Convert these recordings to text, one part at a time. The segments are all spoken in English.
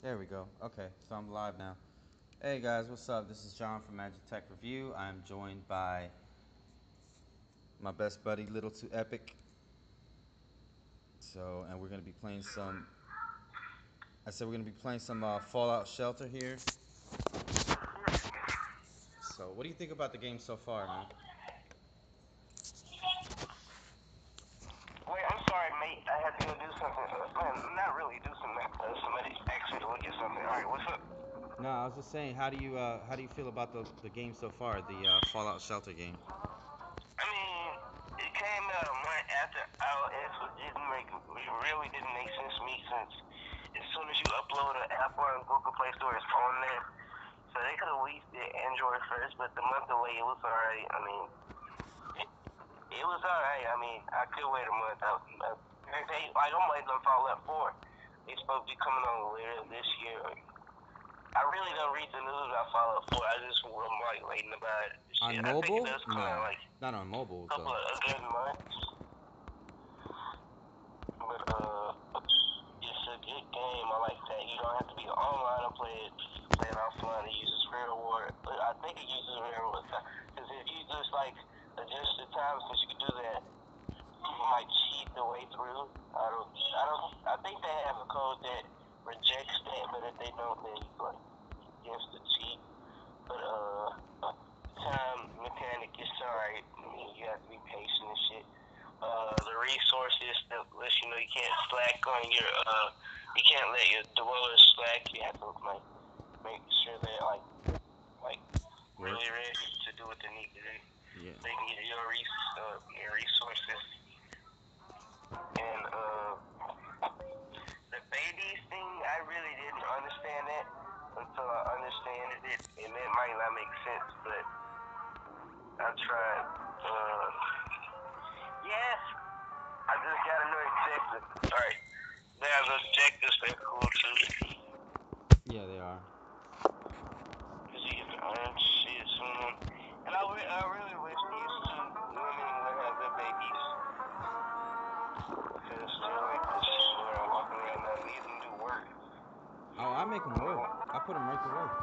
There we go. Okay, so I'm live now. Hey guys, what's up? This is John from Magic Tech Review. I'm joined by my best buddy, little2epic. And we're gonna be playing some. I said we're gonna be playing some Fallout Shelter here. So, what do you think about the game so far, man? Wait, I'm sorry, mate. I had to go do something. Not really do something. Somebody asked me to look at something. All right, what's up? No, I was just saying, how do you feel about the game so far, the Fallout Shelter game? I mean, it came out a month after iOS, which really didn't make sense to me since as soon as you upload an app on Google Play Store, it's on there. So they could have released it Android first, but the month delay, it was alright. I mean, it was alright. I mean, I could wait a month. I'm waiting on Fallout 4. They supposed to be coming on later this year. I really don't read the news about Fallout 4. I just am like waiting about it. On Shit, I think it mobile? does come No, out like not on mobile a couple though. of a good months. But it's a good game. I like that. You don't have to be online and play it offline. It uses real world. I think it uses real world. Because if you just like adjust the time, since you can do that, people might cheat the way through. I think they have a code that rejects that, but if they don't, then you like against the cheat. But time mechanic is alright. I mean, you have to be patient and shit. The resources that lets you know you can't slack on your you can't let your dwellers slack. You have to like make sure they're like really ready to do what they need to do. Yeah. They need your resources. And the babies thing, I really didn't understand it until I understood it, and it might not make sense, but I tried. Yes, I just got a new objective. Sorry, they have objectives that are cool too. Yeah, they are. Cause you get to earn shit soon. And I really wish these two women would have their babies. Because they're like this shit where I'm walking around not needing to do work. Oh, I make them work. I put them right to work.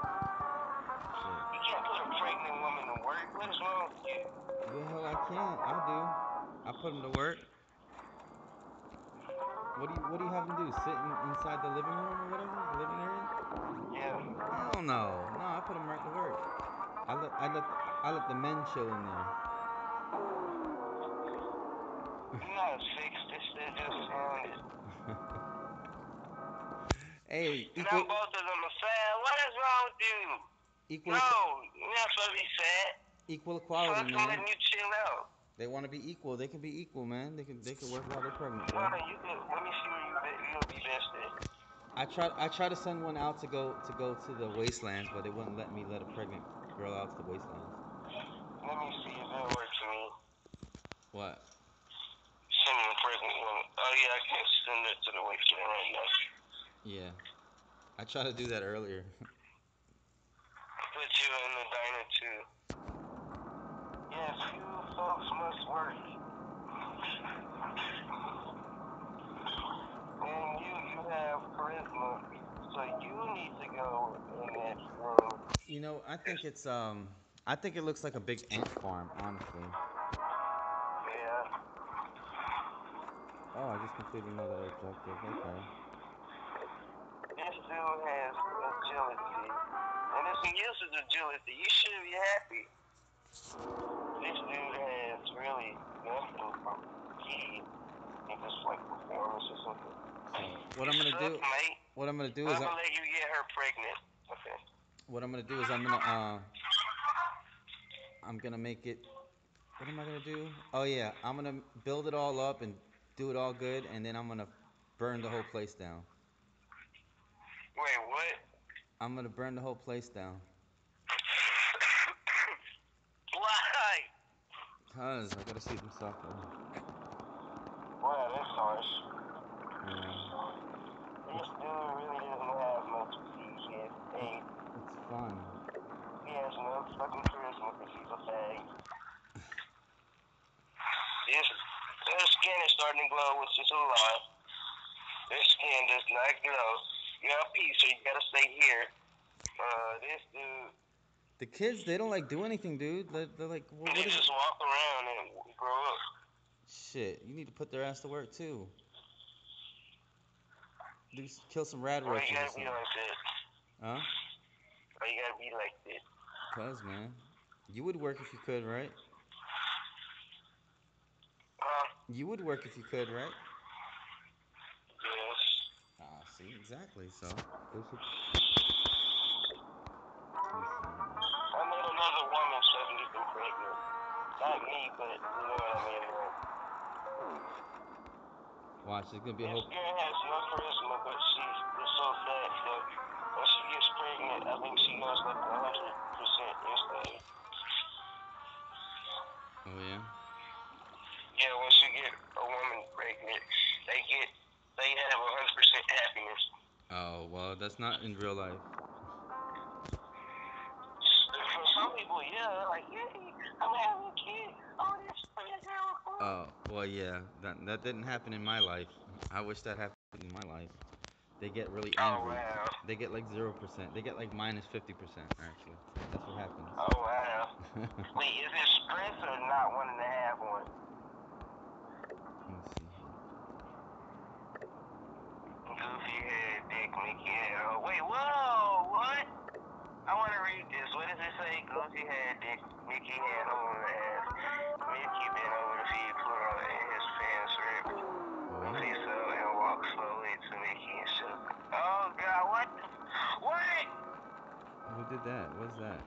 Shit. You can't put a pregnant woman to work. What is wrong with you? The hell I can't. I do. I put them to work. What do you have them do? Sit inside the living room or whatever, the living area? Yeah. Hell no. No, I put them right to work. I let the men chill in there. You're not fixed. This shit just sounded. Hey, Now both of them are sad. What is wrong with you? equal No, you're not supposed to be sad. equal You're equality, supposed to man. letting you chill out. They want to be equal. They can be equal, man. They can work while they're pregnant, bro. You can, let me see where you'll be best at. I tried to send one out to go to the wastelands, but they wouldn't let me let a pregnant girl out to the wastelands. Let me see if that works for me. What? Sending a pregnant woman. Oh yeah, I can't send it to the wasteland right now. Yeah. I tried to do that earlier. Put you in the diner too. Yes, few folks must work. And you have charisma, so you need to go in that room. You know, I think it looks like a big ant farm, honestly. Yeah. Oh, I just completed another objective. Okay. This dude has agility. And if he uses agility, you should be happy. This dude has really nothing from key in just like performance or something. So Mate. what I'm gonna do I'm is gonna let you get her pregnant. Okay. what I'm gonna do is I'm gonna make it. What am I gonna do? Oh yeah, I'm gonna build it all up and do it all good, and then I'm gonna burn the whole place down. Wait, what? I'm gonna burn the whole place down. Why? Cause I gotta see them suffer. Wow, that's harsh. Yeah. This dude really doesn't have much peace. He has eight. It's fun. He has no fucking charisma because he's a fag. Their skin is starting to glow, which is a lie. Their skin does not glow. Yeah, peace. So you gotta stay here. This dude. The kids, they don't like do anything, dude. They're like, well, They what is it? just walk around and grow up. Shit, you need to put their ass to work too. Kill some rad Why you roaches or gotta be something. like this? Huh? Why you gotta be like this? Cuz, man. You would work if you could, right? Huh? You would work if you could, right? Yes. Ah, see, exactly. So, they should. Let me see here. I met another woman suddenly been pregnant. Not me, but you know what I mean. Watch, there's gonna be a This whole. girl has no charisma, but she is so fat that when she gets pregnant, I think she goes like 100% instantly. Oh yeah. Yeah, when she get a woman pregnant, they have 100% happiness. Oh well, that's not in real life. For some people, yeah, they're like, yay, I'm having a kid. Oh, this pretty girl. Oh well, yeah. That didn't happen in my life. I wish that happened in my life. They get really Oh angry. wow. They get like 0%. They get like minus 50%. Actually, that's what happens. Oh wow. Wait, is it stress or not one and a half one? Let's see here. Goofy head, dick, Mickey head. Oh wait, whoa, what? I want to read this. What does it say? Goofy head, dick, Mickey head, hole in the ass. Mickey bent over to feed Pluto and his pants ripped. Goofy fell and walked slowly to Mickey and shook. Oh god, what? What? Who did that? What's that?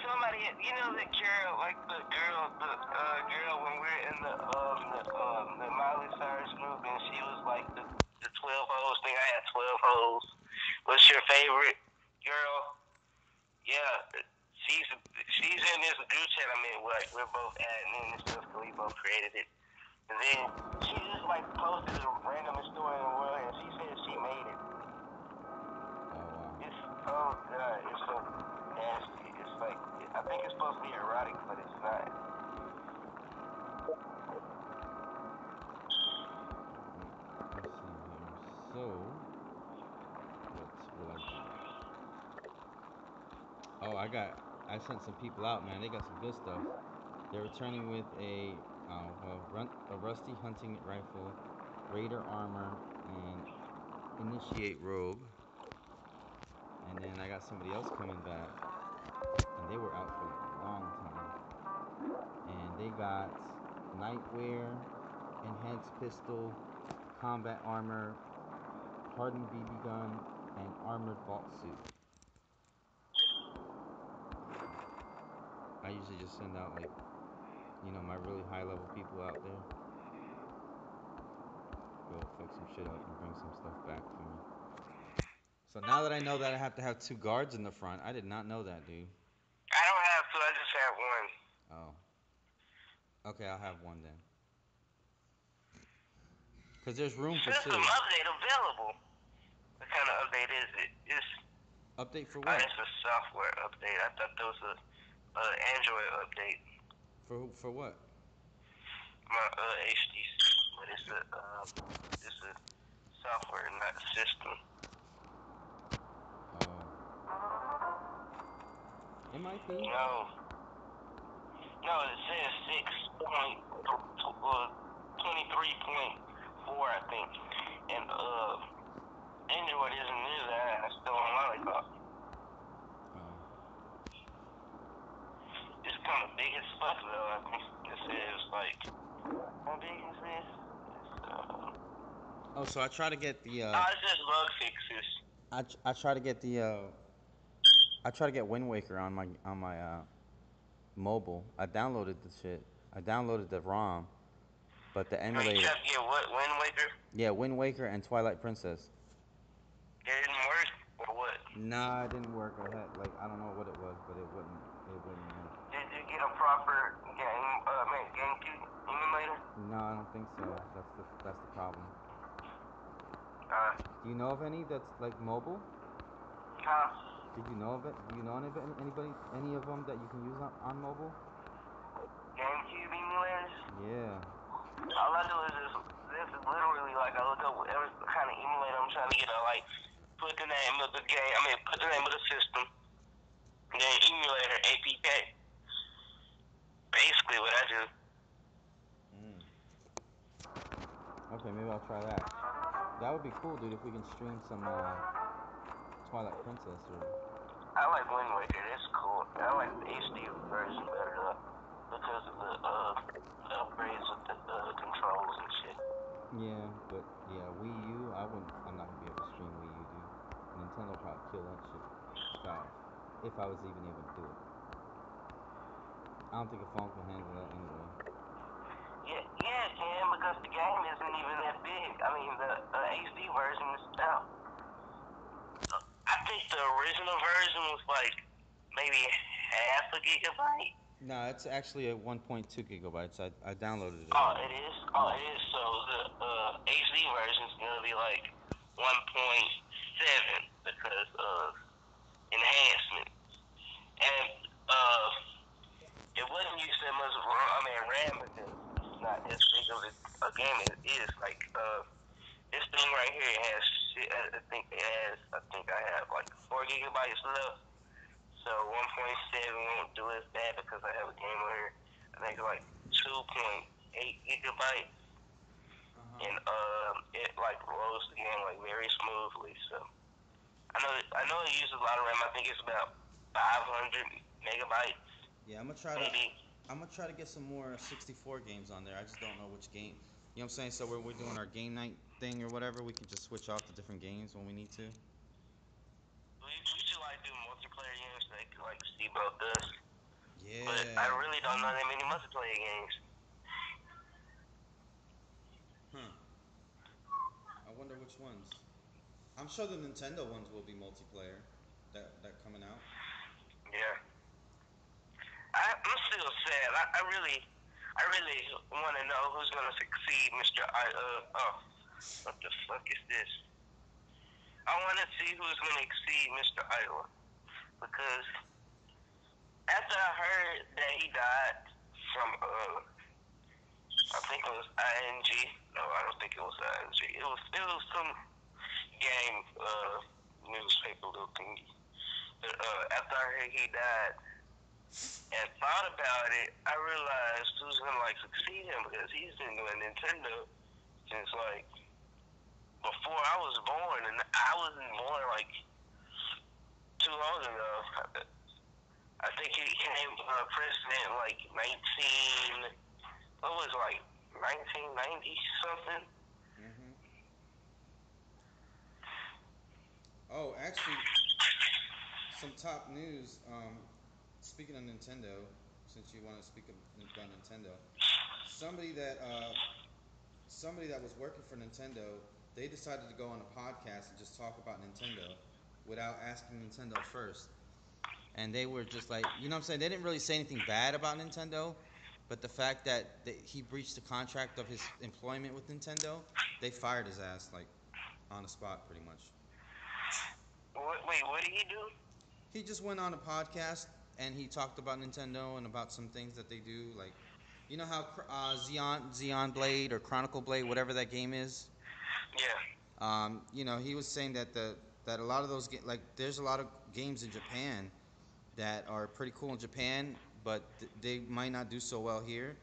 Somebody, you know the girl, like the girl when we were in the Miley Cyrus group, and she was like the 12 hoes thing. I had 12 hoes. What's your favorite girl? Yeah, she's in this group chat. I mean, like we're both adding in and stuff because we both created it. And then she just like posted the randomest story in the world, and she said she made it. Oh wow. It's oh god, it's so nasty. It's like I think it's supposed to be erotic, but it's not. Let's see here. So, what will I do? Oh, I sent some people out, man. They got some good stuff. They're returning with a rusty hunting rifle, raider armor, and initiate robe. And then I got somebody else coming back, and they were out for like a long time. And they got nightwear, enhanced pistol, combat armor, hardened BB gun, and armored vault suit. I usually just send out like, my really high level people out there. Go fuck some shit up and bring some stuff back for me. So now that I know that I have to have 2 guards in the front, I did not know that, dude. I don't have two. I just have one. Oh. Okay, I'll have one then. Because there's room for System 2. update available. What kind of update is it? Update for what? It's a software update. I thought that was a Android update. For what? My HTC, but it's a software, not a system. It might be. No, it says 6.23.4, I think, and Android isn't near that. It's still on Lollipop. It's kind of big as fuck though. I think it says like, how big is this? Oh, so I try to get the. It's just bug fixes. I try to get the. I try to get Wind Waker on my mobile. I downloaded the shit. I downloaded the ROM, but the emulator. You have to get what? Wind Waker? Yeah, Wind Waker and Twilight Princess. It didn't work or what? Nah, it didn't work. I don't know what it was, but it wouldn't work. Did you get a proper GameCube emulator? No, I don't think so. That's the problem. Do you know of any that's like mobile? Huh? Did you know of it? Do you know any of them that you can use on mobile? GameCube emulators? Yeah. All I do is this is literally like I look up every kind of emulator I'm trying to get a like put the name of the game. I mean, put the name of the system. Then emulator APK. Basically, what I do. Mm. Okay, maybe I'll try that. That would be cool, dude, if we can stream some Twilight Princess or. I like Wind Waker. It's cool. I like the HD version better though, because of the upgrades with the controls and shit. Yeah, but yeah, Wii U, I wouldn't. I'm not gonna be able to stream Wii U, dude. Nintendo probably kill that shit fast, if I was even able to do it. I don't think a phone can handle that anyway. Yeah, it can, because the game isn't even that big. I mean, the HD version is out. I think the original version was like maybe half a gigabyte. No, it's actually at 1.2 gigabytes. I downloaded it Oh, already. it is. Oh, it is. So the HD version is gonna be like 1.7 because of enhancements, and it wouldn't use that much RAM because it's not as big of a game as it is. Like this thing right here has shit. I think I have like 4 gigabytes left. So 1.7 won't do as bad because I have a game on here. I think it's like 2.8 gigabytes, Uh-huh. and it like loads the game like very smoothly. So I know it uses a lot of RAM. I think it's about 500 megabytes, Yeah, I'm gonna try to. maybe. I'm gonna try to get some more 64 games on there. I just don't know which game. You know what I'm saying? So when we're doing our game night thing or whatever, we can just switch off to different games when we need to. We should like do multiplayer games like Steve does. But I Yeah. really don't know that many multiplayer games. Huh. I wonder which ones. I'm sure the Nintendo ones will be multiplayer. That coming out. Yeah. I'm still sad. I really want to know who's gonna succeed, Mr. What the fuck is this? I want to see who's gonna exceed Mr. Idol, because after I heard that he died from I think it was ING. No, I don't think it was ING. It was some game newspaper little thingy. But after I heard he died, and thought about it, I realized who's gonna like succeed him, because he's been doing Nintendo since like before I was born, and I wasn't born like too long ago. I think he became president like 19. What was it, like 1990 something? Mhm. Oh, actually, some top news. Speaking of Nintendo, since you want to speak about Nintendo, somebody that uh, somebody that was working for Nintendo, they decided to go on a podcast and just talk about Nintendo without asking Nintendo first. And they were just like, you know what I'm saying? They didn't really say anything bad about Nintendo, but the fact that he breached the contract of his employment with Nintendo, they fired his ass like on the spot pretty much. Wait, what did he do? He just went on a podcast and he talked about Nintendo and about some things that they do, like you know how Xeon Blade or Chronicle Blade, whatever that game is. Yeah. You know, he was saying that that a lot of those like there's a lot of games in Japan that are pretty cool in Japan, but they might not do so well here,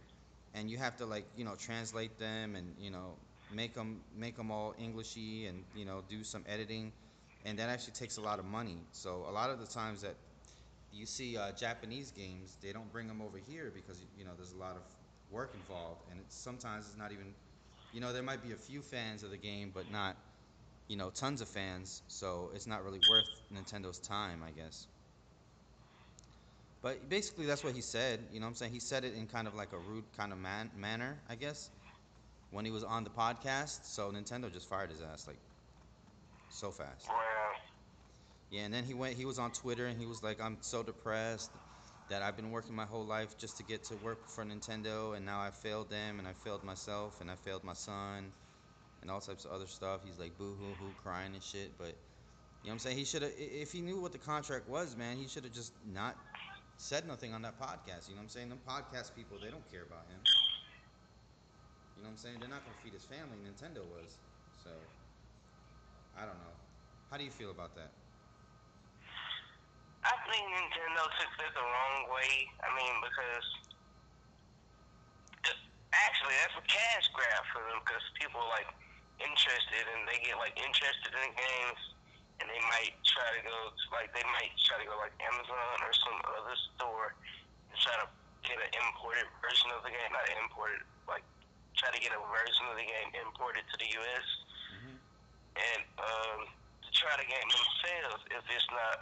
and you have to like translate them and make them all Englishy and do some editing, and that actually takes a lot of money. So a lot of the times that you see Japanese games, they don't bring them over here because there's a lot of work involved, and sometimes it's not even there might be a few fans of the game, but not tons of fans. So it's not really worth Nintendo's time, I guess. But basically, that's what he said. You know what I'm saying? He said it in kind of like a rude kind of manner, I guess, when he was on the podcast. So Nintendo just fired his ass like so fast. Well, Yeah, and then he was on Twitter and he was like, I'm so depressed that I've been working my whole life just to get to work for Nintendo, and now I failed them and I failed myself and I failed my son and all types of other stuff. He's like boo hoo hoo crying and shit. But you know what I'm saying? He should have, if he knew what the contract was, man, he should have just not said nothing on that podcast. You know what I'm saying? Them podcast people, they don't care about him. You know what I'm saying? They're not gonna feed his family. Nintendo was. So I don't know. How do you feel about that? I think Nintendo took that the wrong way. I mean, because actually that's a cash grab for them because people are like interested and they get like interested in games and they might try to go like Amazon or some other store and try to get an imported version of the game, not imported, like try to get a version of the game imported to the U.S. Mm-hmm. and to try to game themselves if it's not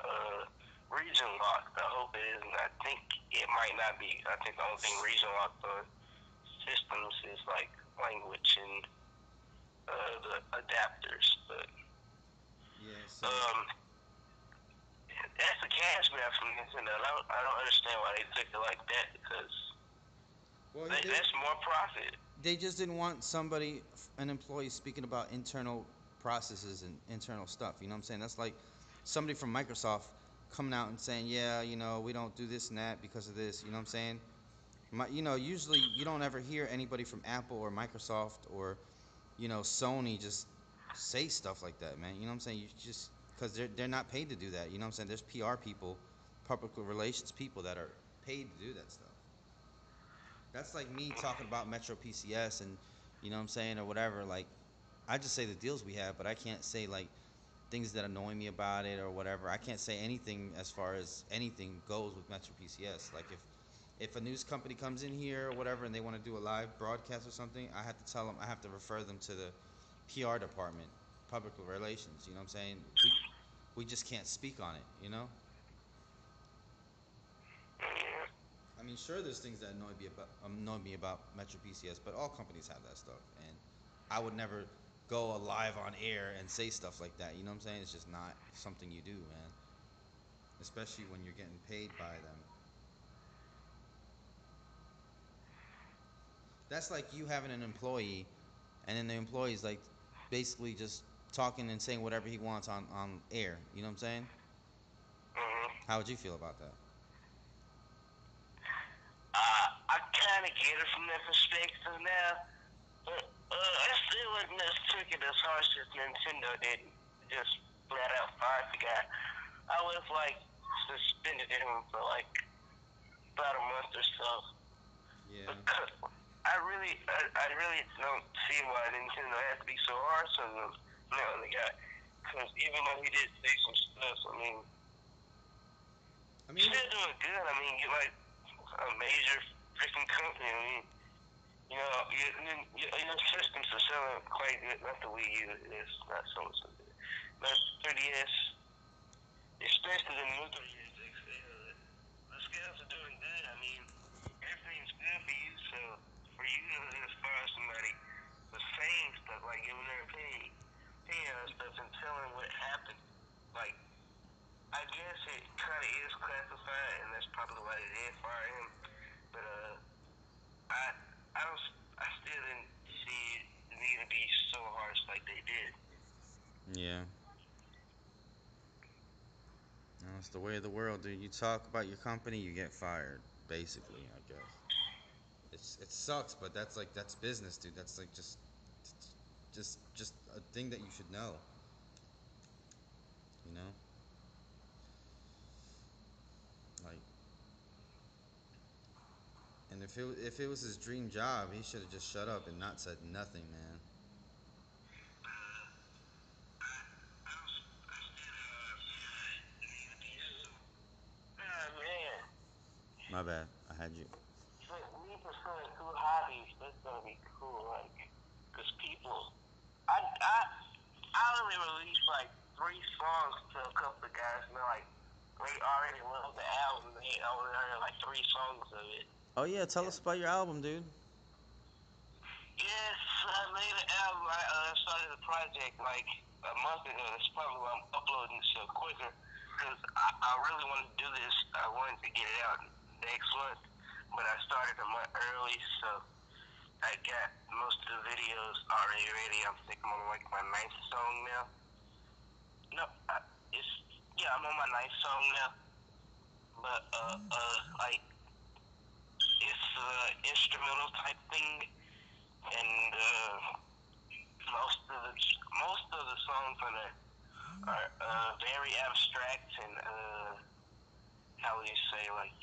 region locked. I hope it isn't. I think it might not be. I think the only thing region locked on systems is like language and the adapters. But Yeah. So. um, that's a cash grab from Nintendo. I don't understand why they took it like that because Well, that's more profit. they just didn't want somebody, an employee, speaking about internal processes and internal stuff. You know what I'm saying? That's like somebody from Microsoft coming out and saying, yeah, we don't do this and that because of this. You know what I'm saying? Usually you don't ever hear anybody from Apple or Microsoft or, Sony just say stuff like that, man. You know what I'm saying? You just because they're not paid to do that. You know what I'm saying? There's PR people, public relations people that are paid to do that stuff. That's like me talking about Metro PCS and you know what I'm saying or whatever. Like I just say the deals we have, but I can't say like things that annoy me about it or whatever. I can't say anything as far as anything goes with Metro PCS. Like if a news company comes in here or whatever and they want to do a live broadcast or something, I have to tell them, I have to refer them to the PR department, public relations. You know what I'm saying? We just can't speak on it. Yeah. I mean, sure, there's things that annoy me about Metro PCS, but all companies have that stuff, and I would never go live on air and say stuff like that. You know what I'm saying? It's just not something you do, man. Especially when you're getting paid by them. That's like you having an employee, and then the employee's like basically just talking and saying whatever he wants on air. You know what I'm saying? Mm-hmm. How would you feel about that? I kind of get it from that perspective now, but I still wouldn't have took it as harsh as Nintendo did. Just flat out fired the guy. I was like suspended him for like about a month or so. Yeah. Because I really don't see why Nintendo has to be so harsh on them, on the guy. Because even though he did say some stuff, I mean, I he's mean, still doing good. I mean, you're like a major freaking company. I mean, your systems are selling quite good. Not the Wii U is not selling so good. But 3DS, especially the new 3DS XL, the scales are doing good. I mean, everything's good for you. So for you to inspire somebody for saying stuff like giving their opinion on stuff and telling what happened, like I guess it kind of is classified, and that's probably why they did fire him. But I I don't I still didn't see it need to be so harsh like they did. yeah. That's the way of the world, dude. You talk about your company, you get fired. Basically, I guess. It sucks, but that's business, dude. That's like just a thing that you should know. You know, like, and if it was his dream job, he should have just shut up and not said nothing, man. Ah man, My bad. I had you. but me pursuing two hobbies, that's gonna be cool. Like, cause people, I only released like 3 songs to a couple of guys, and they're like, they already love the album. They only heard like 3 songs of it. Oh yeah, tell And us about your album, dude. yes, I made an album. I started the project like a month ago. That's probably why I'm uploading so quicker. Because I really wanted to do this. I wanted to get it out next month. But I started a month early, so I got most of the videos already ready. I think I'm on like my 9th song now. No, it's, yeah, I'm on my 9th song now. But, like, it's instrumental type thing. And, most of the songs on there are very abstract and how would you say like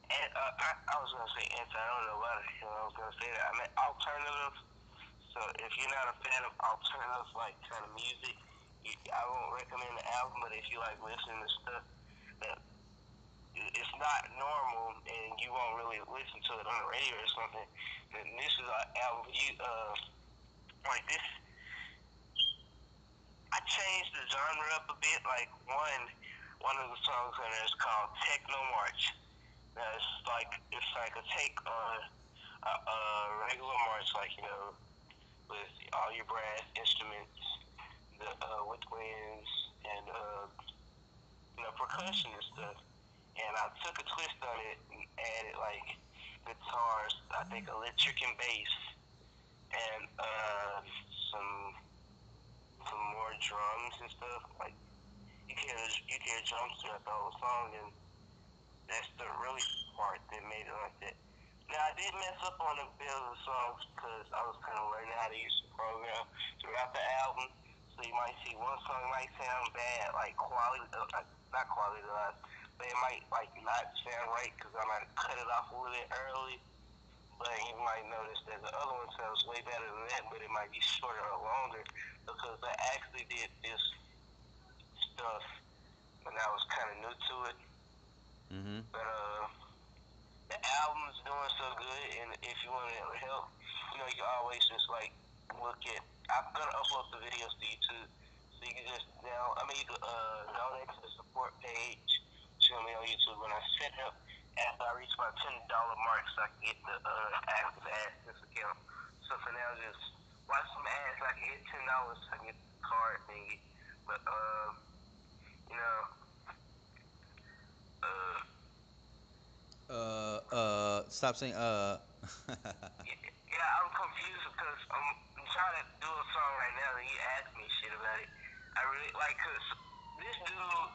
and I was gonna say anti. I don't know why I was gonna say that. I meant alternative. So if you're not a fan of alternative like kind of music, I won't recommend the album. But if you like listening to stuff that it's not normal and you won't really listen to it on the radio or something, then this is an album you like this. I changed the genre up a bit. Like one of the songs in there is called Techno March. Now it's like a take on a regular march, like with all your brass instruments, the woodwinds, and percussion and stuff. And I took a twist on it and added like guitars, I think electric and bass, and some some more drums and stuff. Like you can hear drums throughout the whole song, and that's the really part that made it like that. Now I did mess up on a bit of the songs because I was kind of learning how to use the program throughout the album. So you might see one song might sound bad, like quality, not quality but it might like not sound right because I might cut it off a little bit early. But you might notice that the other one sounds way better than that, but it might be shorter or longer because I actually did this stuff when I was kind of new to it. Mm-hmm. But the album's doing so good, and if you want to help, you always just like look at. I'm gonna upload the videos to YouTube, so you can just you can donate to the support page. Show me on YouTube when I set it up after I reach my $10 mark, so I can get the active AdSense account. So for now, just watch some ads. So I can get $10, so I can get the card thingy. But you know, uh. Stop saying Yeah, I'm confused because I'm trying to do a song right now and he asked me shit about it. I really like cause this dude,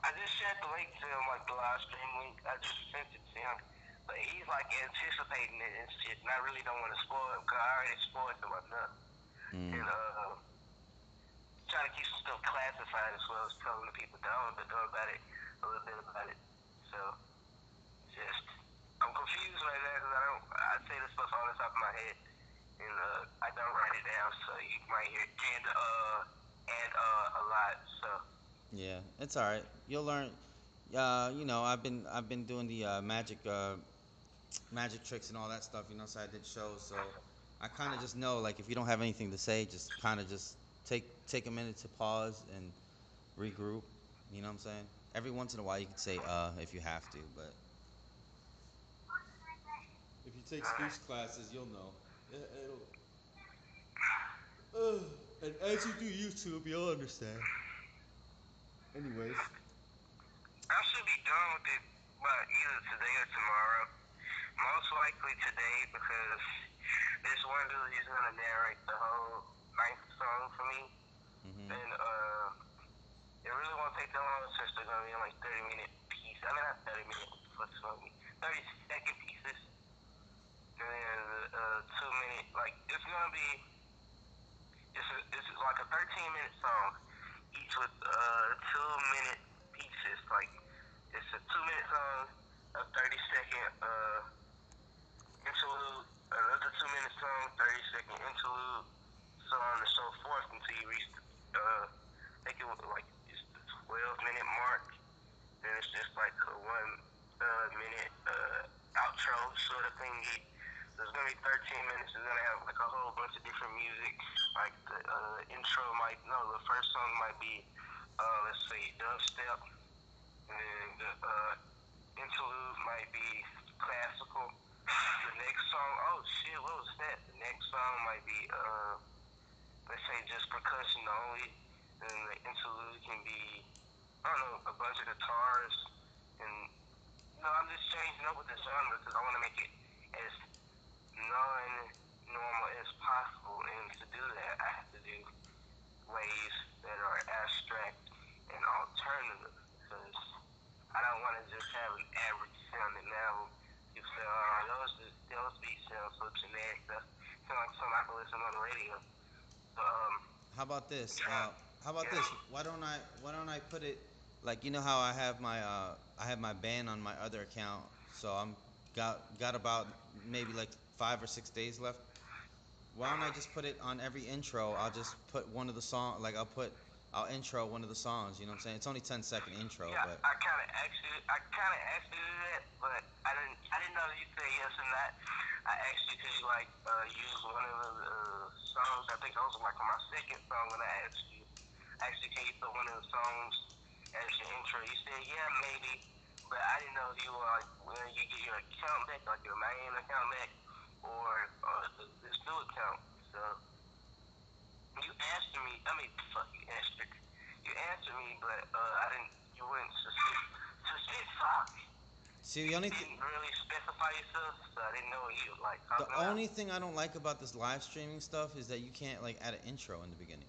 I just sent the link to him, like the live stream link. I just sent it to him, but he's like anticipating it and shit, and I really don't want to spoil it because I already spoiled him enough. mm. And trying to keep some stuff classified as well as telling the people down about it, a little bit about it. So just I'm confused right now because I say this stuff on the top of my head and I don't write it down, so you might hear and a lot. So Yeah, it's all right. You'll learn. I've been doing the magic tricks and all that stuff. So I did shows, so I kind of just know, like, if you don't have anything to say, just kind of just take a minute to pause and regroup. You know what I'm saying? Every once in a while, you could say if you have to, but if you take speech classes, you'll know. And as you do YouTube, you'll understand. Anyways. I should be done with it by either today or tomorrow. Most likely today because this one dude he's gonna narrate the whole ninth song for me, Mhm. and it really won't take that long since they're gonna be in like 30-minute pieces. I mean not 30 minutes, what's wrong with me? 30-second pieces, and then 2 minute like it's like a 13-minute song, each with 2 minute pieces. Like it's a 2 minute song, a 30-second interlude, another 2 minute song, 30-second interlude, so on and so forth until you reach the I think it was like it's the 12-minute mark. Then it's just like a 1 minute outro sort of thingy. So it's gonna be 13 minutes. It's gonna have like a whole bunch of different music. Like the intro the first song might be let's say dubstep, and then the interlude might be classical. The next song, oh shit, what was that? The next song might be let's say just percussion only, and the interlude can be I don't know a bunch of guitars, and I'm just changing up with the genre because I want to make it as non-normal as possible, and to do that I have to do ways that are abstract and alternative because I don't want to just have an average sounding album. You say, oh, those beats sound so generic. That sound like something I can listen on the radio. So, How about this? try. How about Yeah. this? Why don't I put it like you know how I have my band on my other account, so I'm got about maybe like 5 or 6 days left. Why don't I just put it on every intro? I'll just put one of the song like I'll intro one of the songs. You know what I'm saying? It's only 10-second intro, Yeah, but I kind of asked you to do that, but I didn't know that you said yes or not. I asked you because you like use one of the songs. I think that was like my second song when I asked you, can you put one of the songs as your intro? You said yeah, maybe, but I didn't know if you were like when you get your account back, like your main account back, or this new account. So you answered me. I mean, fuck, you answered. You answered me, but I didn't. You wouldn't fuck. see You didn't really specify yourself, so I didn't know what you like the talking about. only thing I don't like about this live streaming stuff is that you can't like add an intro in the beginning.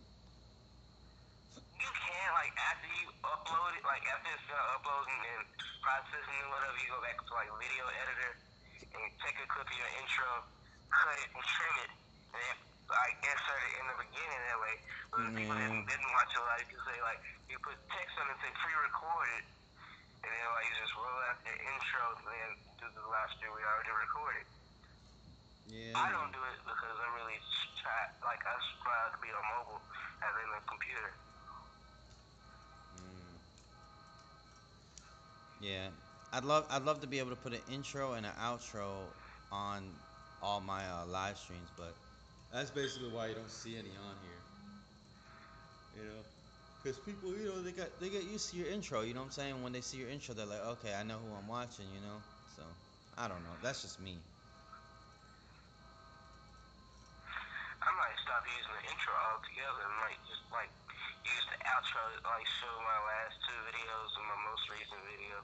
You can like after you upload it, like after it's done uploading and processing and whatever, you go back to like video editor and take a clip of your intro, cut it and trim it, and then like insert it in the beginning that way. But the people didn't watch it, like you say like you put text on it, say pre-recorded, and then like you just roll out the intro and then do the live stream we already recorded. Yeah. I don't do it because I really try, like I strive to be on mobile as in a computer. Yeah, I'd love to be able to put an intro and an outro on all my live streams, but that's basically why you don't see any on here. You know, because people, you know, they get used to your intro. You know what I'm saying? When they see your intro, they're like, okay, I know who I'm watching. You know, so I don't know. That's just me. I might stop using the intro altogether and might just like use the outro to like show my last two videos and my most recent video.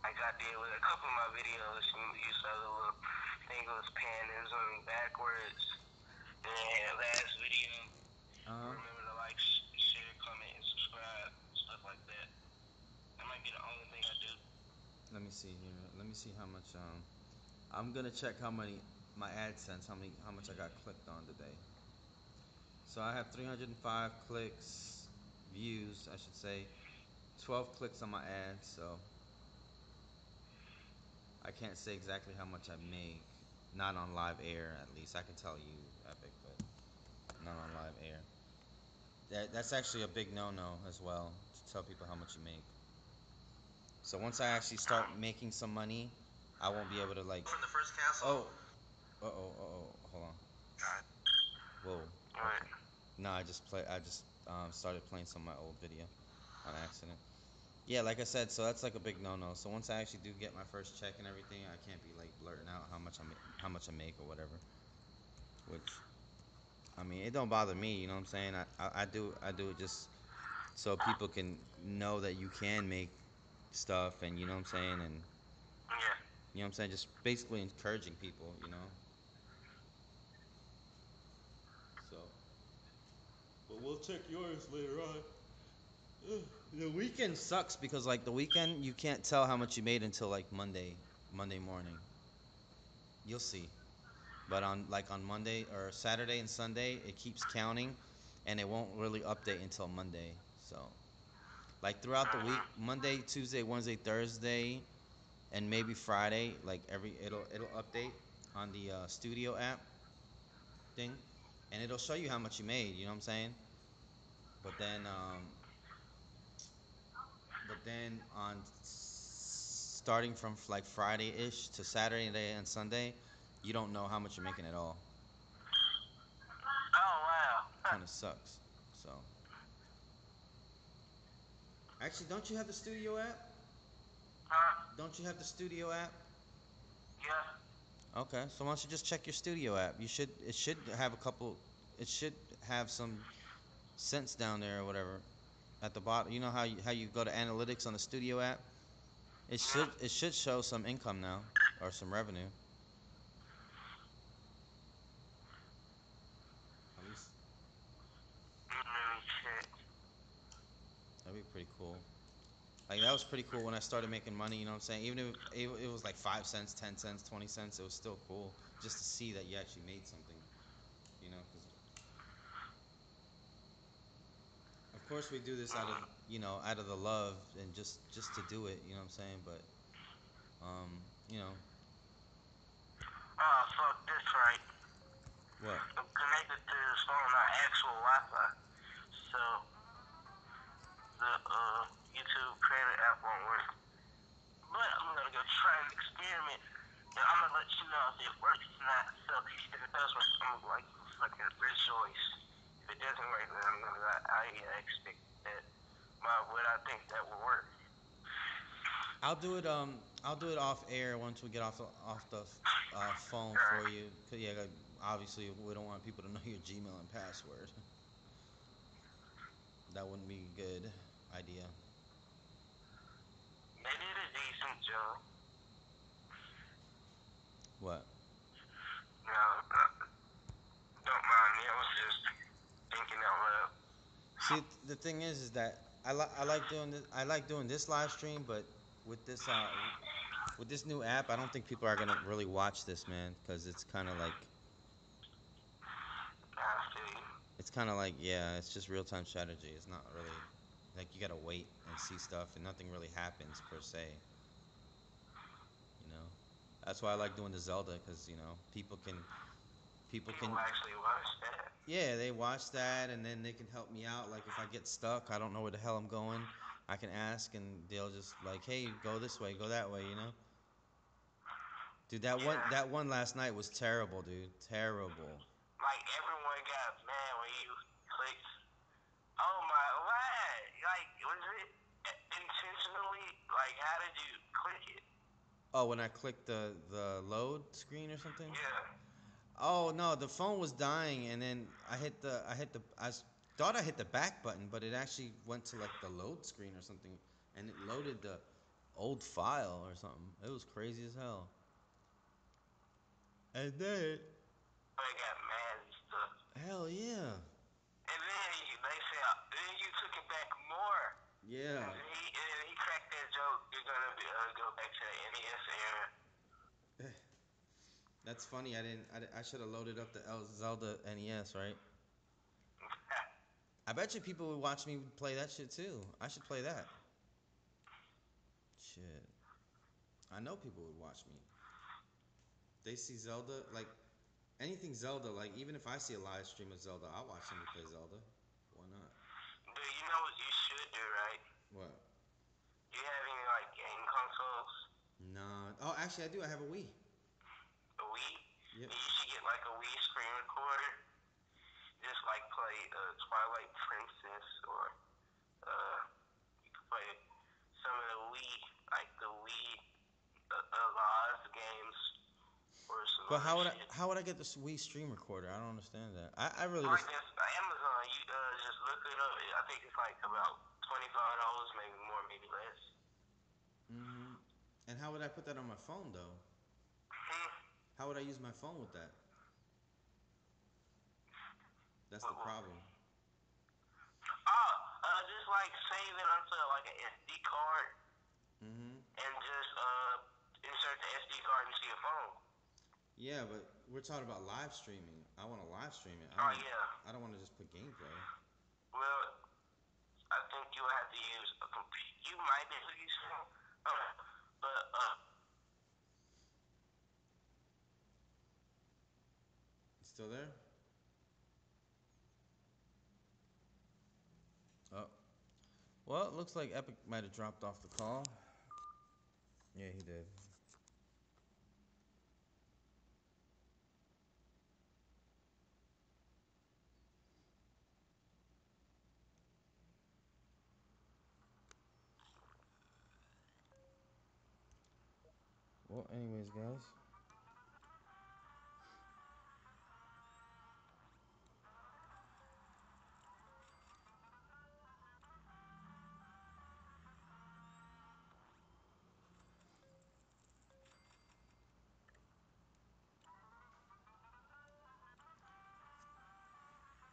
Like I did with a couple of my videos, you saw the little thing was panned and zooming backwards. And last video, remember to like, share, comment, and subscribe, stuff like that. That might be the only thing I do. Let me see here. Let me see how much. I'm gonna check how many my AdSense, how much I got clicked on today. So I have 305 clicks, views, I should say, 12 clicks on my ads. So I can't say exactly how much I make, not on live air. At least I can tell you, Epic, but not on live air. That's actually a big no-no as well to tell people how much you make. So once I actually start making some money, I won't be able to like. From the first castle. Hold on. Whoa. Okay. No, I just started playing some of my old video on accident. Yeah, like I said, so that's like a big no-no. So once I actually do get my first check and everything, I can't be like blurting out how much I make or whatever. Which, I mean, it don't bother me. You know what I'm saying? I do it just so people can know that you can make stuff, and you know what I'm saying, and Yeah. you know what I'm saying, just basically encouraging people. You know. So, but we'll check yours later on. The weekend sucks because like the weekend you can't tell how much you made until like Monday morning. You'll see. But on Monday or Saturday and Sunday, it keeps counting, and it won't really update until Monday. So like throughout the week, Monday, Tuesday, Wednesday, Thursday, and maybe Friday, like it'll update on the studio app thing, and it'll show you how much you made. You know what I'm saying? But then on starting from like Friday-ish to Saturday and Sunday, you don't know how much you're making at all. Oh wow. Kind of sucks. So actually, don't you have the studio app? Huh? Don't you have the studio app? Yeah. Okay, so why don't you just check your studio app? It should have a couple. It should have some cents down there or whatever at the bottom. You know how you go to analytics on the studio app? It should show some income now or some revenue. At least Let me check. that'd be pretty cool. Like that was pretty cool when I started making money. You know what I'm saying? Even if it was like 5 cents, 10 cents, 20 cents, it was still cool just to see that you actually made something. You know, because of course, we do this out of out of the love and just to do it. You know what I'm saying? But you know Oh, fuck this, right? what? I'm connected to this phone, not actual Wi-Fi. So, the YouTube Creator app won't work. But I'm gonna go try an experiment. And I'm gonna let you know if it works or not. So, if it does work, I'm gonna like fucking rejoice. If it doesn't work, then I'm gonna I expect that what I think that will work. I'll do it. I'll do it off air once we get off the phone for Alright. you. 'Cause, yeah, like, obviously we don't want people to know your Gmail and password. That wouldn't be a good idea. Maybe it is decent, Joe. What? No, don't mind me. I was just thinking out loud. See, the thing is that I like doing this. I like doing this live stream, but with this new app, I don't think people are gonna really watch this, man, because it's kind of like I feel you. it's kind of like yeah, it's just real time strategy. It's not really like you gotta wait and see stuff, and nothing really happens per se. You know, that's why I like doing the Zelda, because people can People actually watch that. yeah, they watch that and then they can help me out. Like if I get stuck, I don't know where the hell I'm going, I can ask and they'll just like, hey, go this way, go that way, you know. Dude, Yeah. that one last night was terrible, dude. Terrible. Like everyone got mad when you clicked. Oh my, what? Like, was it intentionally? Like, how did you click it? Oh, when I clicked the load screen or something? Yeah. Oh no, the phone was dying and then thought I hit the back button, but it actually went to like the load screen or something and it loaded the old file or something. It was crazy as hell. And then They got mad and stuff. hell yeah. And then they said, then you took it back more. Yeah. And he cracked that joke. You're gonna go back to the NES era. That's funny. I should have loaded up the Zelda NES, right? I bet you people would watch me play that shit too. I should play that. Shit. I know people would watch me. They see Zelda, like anything Zelda, like even if I see a live stream of Zelda, I'll watch somebody play Zelda. Why not? Dude, you know what you should do, right? What? Do you have any like game consoles? Nah. Oh, actually, I do. I have a Wii. A Wii? Yep. And you should get like a Wii screen recorder. Just like play Twilight Princess or uh, you can play some of the Wii, like the Wii Live games or some But other shit. how would I get this Wii stream recorder? I don't understand that. I really Like just. this Amazon, you just look it up. I think it's like about $25, maybe more, maybe less. Mhm. And how would I put that on my phone though? Hmm. How would I use my phone with that? That's the What, what? problem. Oh, just like save it onto like an SD card Mhm. and just insert the SD card into your phone. Yeah, but we're talking about live streaming. I want to live stream it. Oh yeah. I don't want to just put gameplay. Well, I think you will have to use a computer. You might be able to use it, but Still there? Oh. Well, it looks like Epic might have dropped off the call. Yeah, he did. Well, anyways, guys.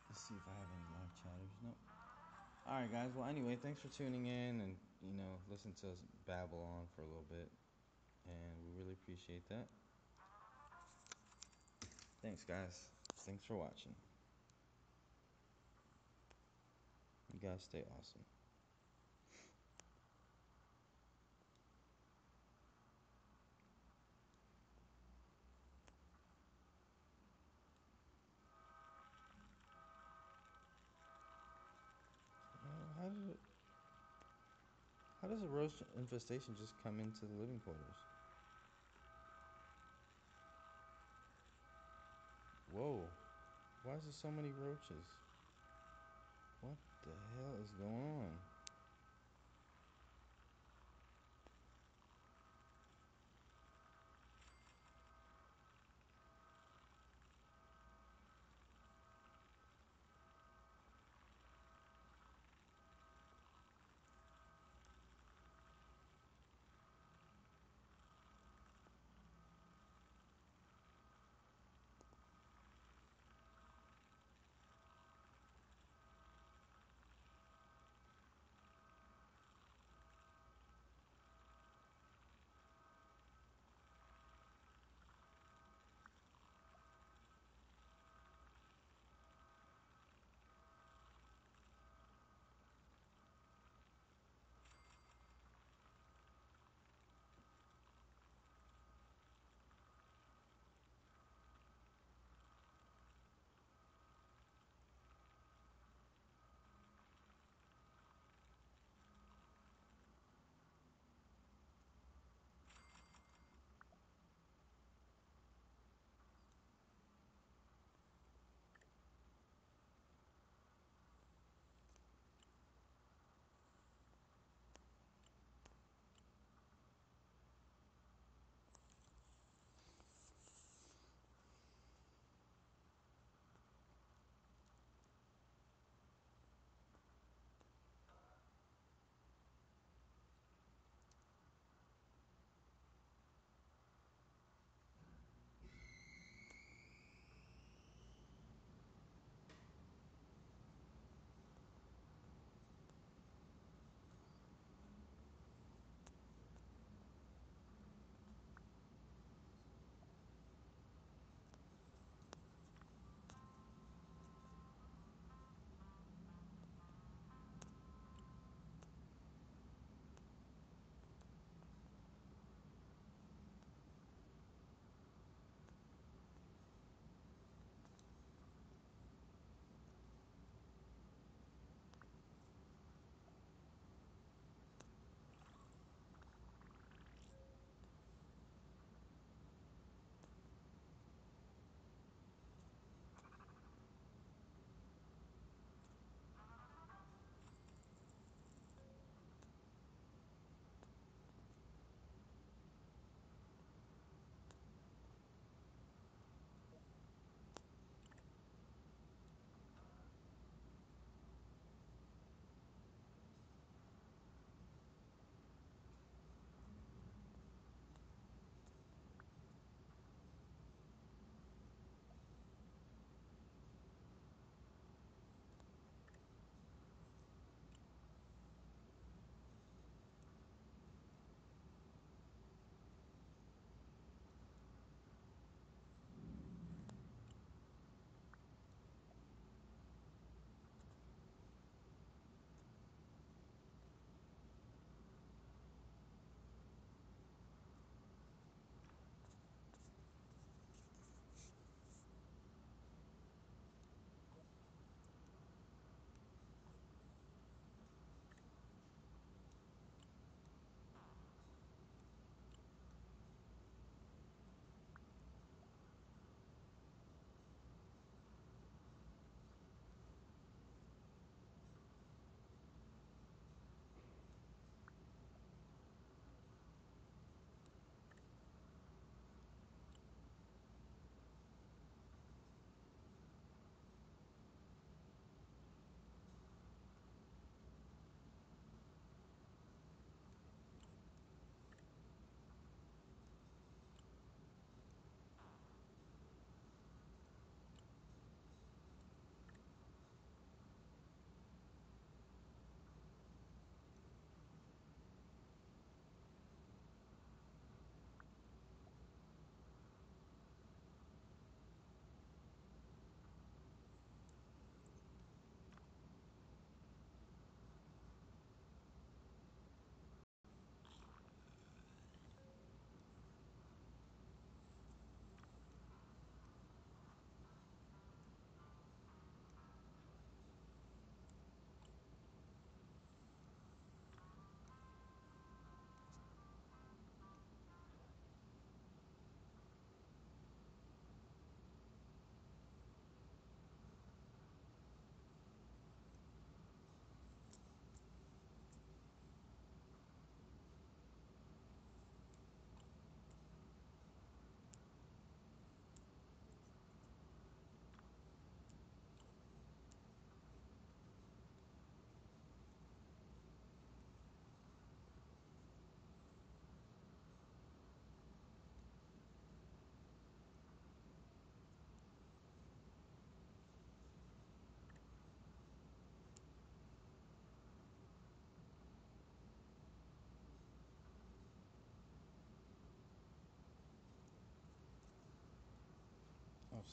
Let's see if I have any live chatters. Nope. All right, guys. Well, anyway, thanks for tuning in and listen to us babble on for a little bit, and we really appreciate that. Thanks, guys. Thanks for watching. You guys stay awesome. How did it, how does a roach infestation just come into the living quarters? Whoa. Why is there so many roaches? What the hell is going on?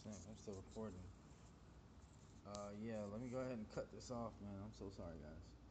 snap. I'm still recording. Yeah, let me go ahead and cut this off, man. I'm so sorry, guys.